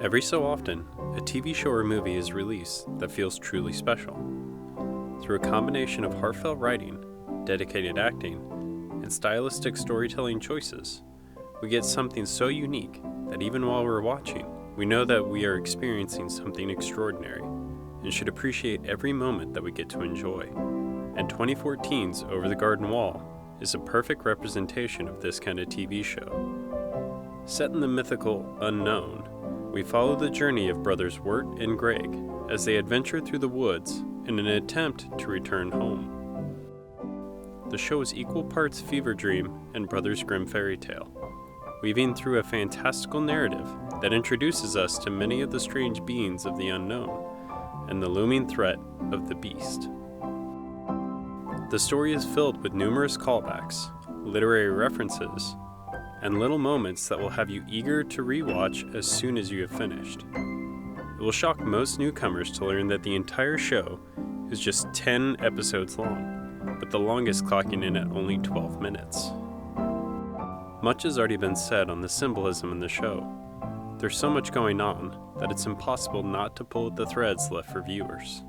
Every so often, a TV show or movie is released that feels truly special. Through a combination of heartfelt writing, dedicated acting, and stylistic storytelling choices, we get something so unique that even while we're watching, we know that we are experiencing something extraordinary and should appreciate every moment that we get to enjoy. And 2014's Over the Garden Wall is a perfect representation of this kind of TV show. Set in the mythical unknown, we follow the journey of brothers Wirt and Greg as they adventure through the woods in an attempt to return home. The show is equal parts fever dream and Brothers Grimm fairy tale, weaving through a fantastical narrative that introduces us to many of the strange beings of the unknown and the looming threat of the beast. The story is filled with numerous callbacks, literary references, and little moments that will have you eager to rewatch as soon as you have finished. It will shock most newcomers to learn that the entire show is just 10 episodes long, with the longest clocking in at only 12 minutes. Much has already been said on the symbolism in the show. There's so much going on that it's impossible not to pull at the threads left for viewers.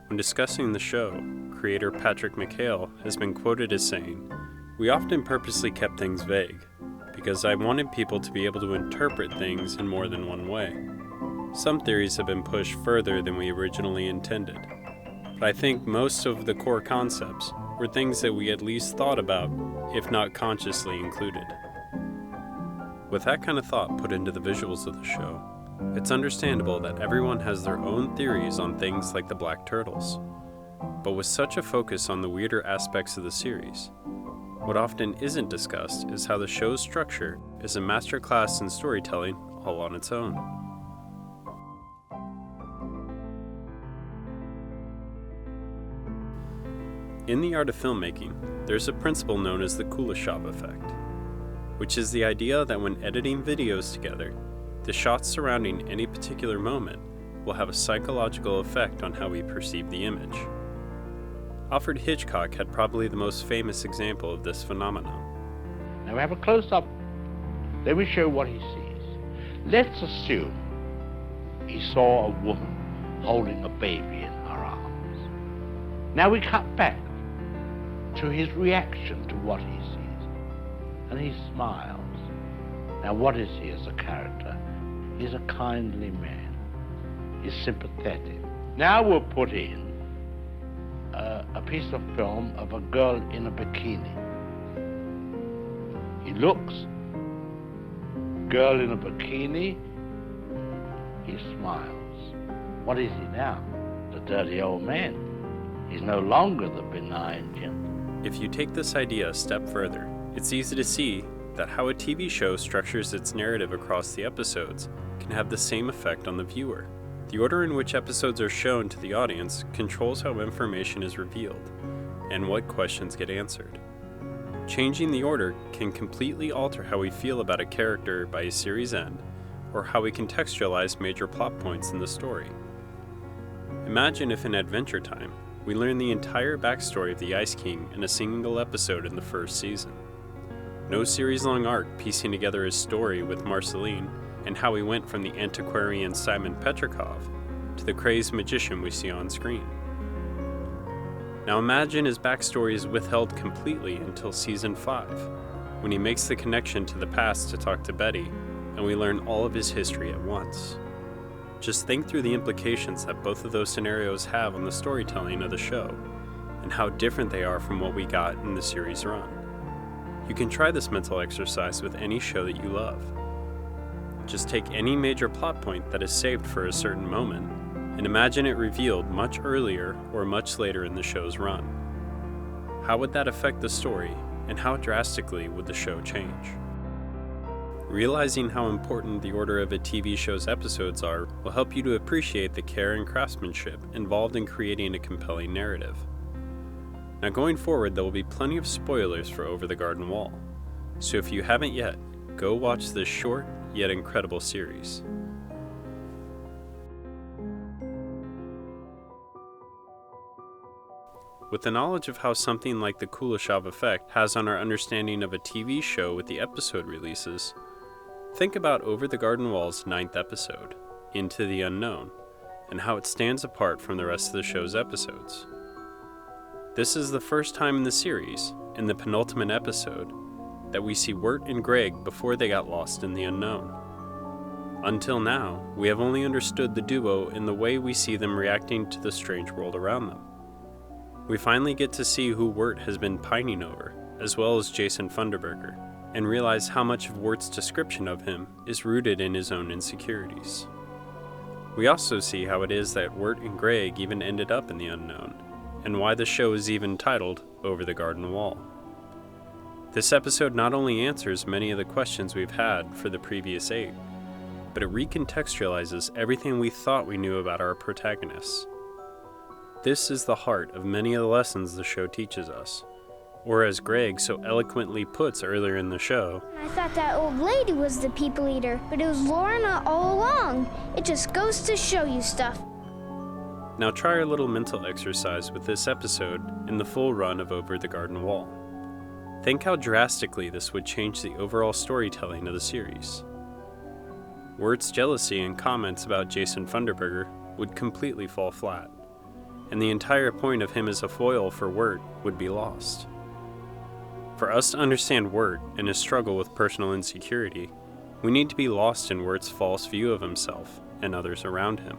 When discussing the show, creator Patrick McHale has been quoted as saying, "We often purposely kept things vague, because I wanted people to be able to interpret things in more than one way. Some theories have been pushed further than we originally intended, but I think most of the core concepts were things that we at least thought about, if not consciously included." With that kind of thought put into the visuals of the show, it's understandable that everyone has their own theories on things like the black turtles. But with such a focus on the weirder aspects of the series, what often isn't discussed is how the show's structure is a masterclass in storytelling all on its own. In the art of filmmaking, there's a principle known as the Kuleshov Effect, which is the idea that when editing videos together, the shots surrounding any particular moment will have a psychological effect on how we perceive the image. Alfred Hitchcock had probably the most famous example of this phenomenon. Now we have a close-up, then we show what he sees. Let's assume he saw a woman holding a baby in her arms. Now we cut back to his reaction to what he sees, and he smiles. Now what is he as a character? He's a kindly man. He's sympathetic. Now we'll put in a piece of film of a girl in a bikini. He looks, girl in a bikini, he smiles. What is he now? The dirty old man. He's no longer the benign gentleman. If you take this idea a step further, it's easy to see that how a TV show structures its narrative across the episodes can have the same effect on the viewer. The order in which episodes are shown to the audience controls how information is revealed and what questions get answered. Changing the order can completely alter how we feel about a character by a series end, or how we contextualize major plot points in the story. Imagine if in Adventure Time, we learn the entire backstory of the Ice King in a single episode in the first season. No series-long arc piecing together his story with Marceline and how he went from the antiquarian Simon Petrikov to the crazed magician we see on screen. Now imagine his backstory is withheld completely until season 5, when he makes the connection to the past to talk to Betty, and we learn all of his history at once. Just think through the implications that both of those scenarios have on the storytelling of the show, and how different they are from what we got in the series run. You can try this mental exercise with any show that you love. Just take any major plot point that is saved for a certain moment, and imagine it revealed much earlier or much later in the show's run. How would that affect the story, and how drastically would the show change? Realizing how important the order of a TV show's episodes are will help you to appreciate the care and craftsmanship involved in creating a compelling narrative. Now going forward, there will be plenty of spoilers for Over the Garden Wall, so if you haven't yet, go watch this short yet incredible series. With the knowledge of how something like the Kuleshov Effect has on our understanding of a TV show with the episode releases, Think about Over the Garden Wall's 9th episode, Into the Unknown, and how it stands apart from the rest of the show's episodes. This is the first time in the series, in the penultimate episode, that we see Wirt and Greg before they got lost in the unknown. Until now, we have only understood the duo in the way we see them reacting to the strange world around them. We finally get to see who Wirt has been pining over, as well as Jason Funderburger, and realize how much of Wirt's description of him is rooted in his own insecurities. We also see how it is that Wirt and Greg even ended up in the unknown, and why the show is even titled Over the Garden Wall. This episode not only answers many of the questions we've had for the previous 8, but it recontextualizes everything we thought we knew about our protagonists. This is the heart of many of the lessons the show teaches us, or as Greg so eloquently puts earlier in the show, I thought that old lady was the people eater, but it was Lorna all along. It just goes to show you stuff. Now try our little mental exercise with this episode in the full run of Over the Garden Wall. Think how drastically this would change the overall storytelling of the series. Wirt's jealousy and comments about Jason Funderburger would completely fall flat, and the entire point of him as a foil for Wirt would be lost. For us to understand Wirt and his struggle with personal insecurity, we need to be lost in Wirt's false view of himself and others around him.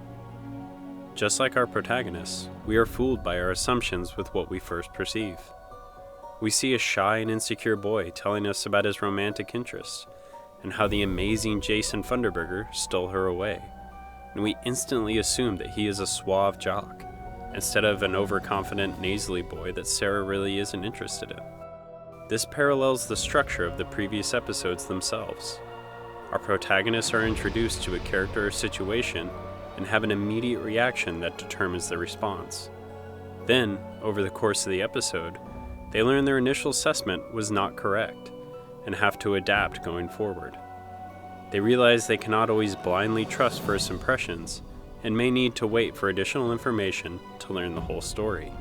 Just like our protagonists, we are fooled by our assumptions with what we first perceive. We see a shy and insecure boy telling us about his romantic interests, and how the amazing Jason Funderburger stole her away, and we instantly assume that he is a suave jock, instead of an overconfident, nasally boy that Sarah really isn't interested in. This parallels the structure of the previous episodes themselves. Our protagonists are introduced to a character or situation and have an immediate reaction that determines the response. Then, over the course of the episode, they learn their initial assessment was not correct and have to adapt going forward. They realize they cannot always blindly trust first impressions and may need to wait for additional information to learn the whole story.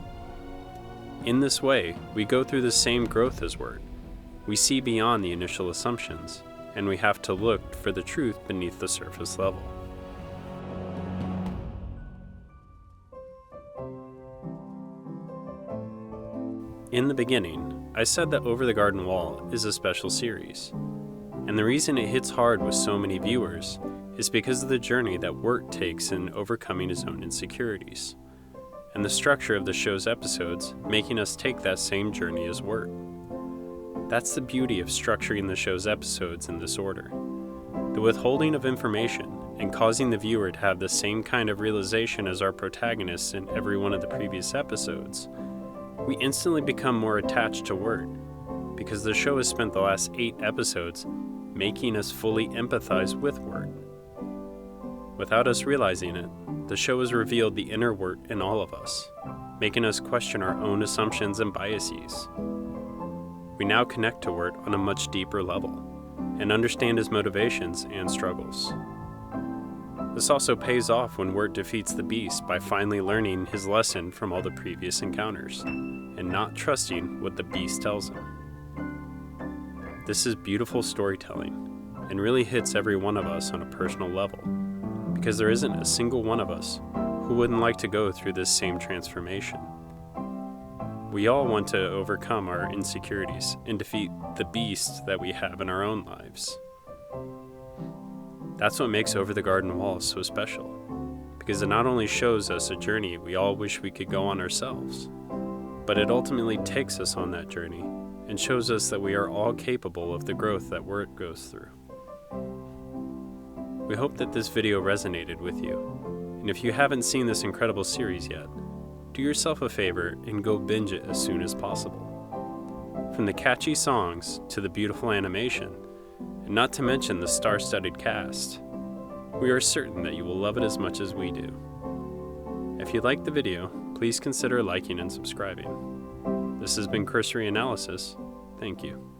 In this way, we go through the same growth as Wirt. We see beyond the initial assumptions, and we have to look for the truth beneath the surface level. In the beginning, I said that Over the Garden Wall is a special series, and the reason it hits hard with so many viewers is because of the journey that Wirt takes in overcoming his own insecurities, and the structure of the show's episodes making us take that same journey as Wirt. That's the beauty of structuring the show's episodes in this order. The withholding of information and causing the viewer to have the same kind of realization as our protagonists in every one of the previous episodes, we instantly become more attached to Wirt, because the show has spent the last 8 episodes making us fully empathize with Wirt. Without us realizing it, the show has revealed the inner Wirt in all of us, making us question our own assumptions and biases. We now connect to Wirt on a much deeper level, and understand his motivations and struggles. This also pays off when Wirt defeats the beast by finally learning his lesson from all the previous encounters, and not trusting what the beast tells him. This is beautiful storytelling, and really hits every one of us on a personal level, because there isn't a single one of us who wouldn't like to go through this same transformation. We all want to overcome our insecurities and defeat the beast that we have in our own lives. That's what makes Over the Garden Wall so special, because it not only shows us a journey we all wish we could go on ourselves, but it ultimately takes us on that journey and shows us that we are all capable of the growth that Wirt goes through. We hope that this video resonated with you, and if you haven't seen this incredible series yet, do yourself a favor and go binge it as soon as possible. From the catchy songs to the beautiful animation, and not to mention the star-studded cast, we are certain that you will love it as much as we do. If you liked the video, please consider liking and subscribing. This has been Cursory Analysis. Thank you.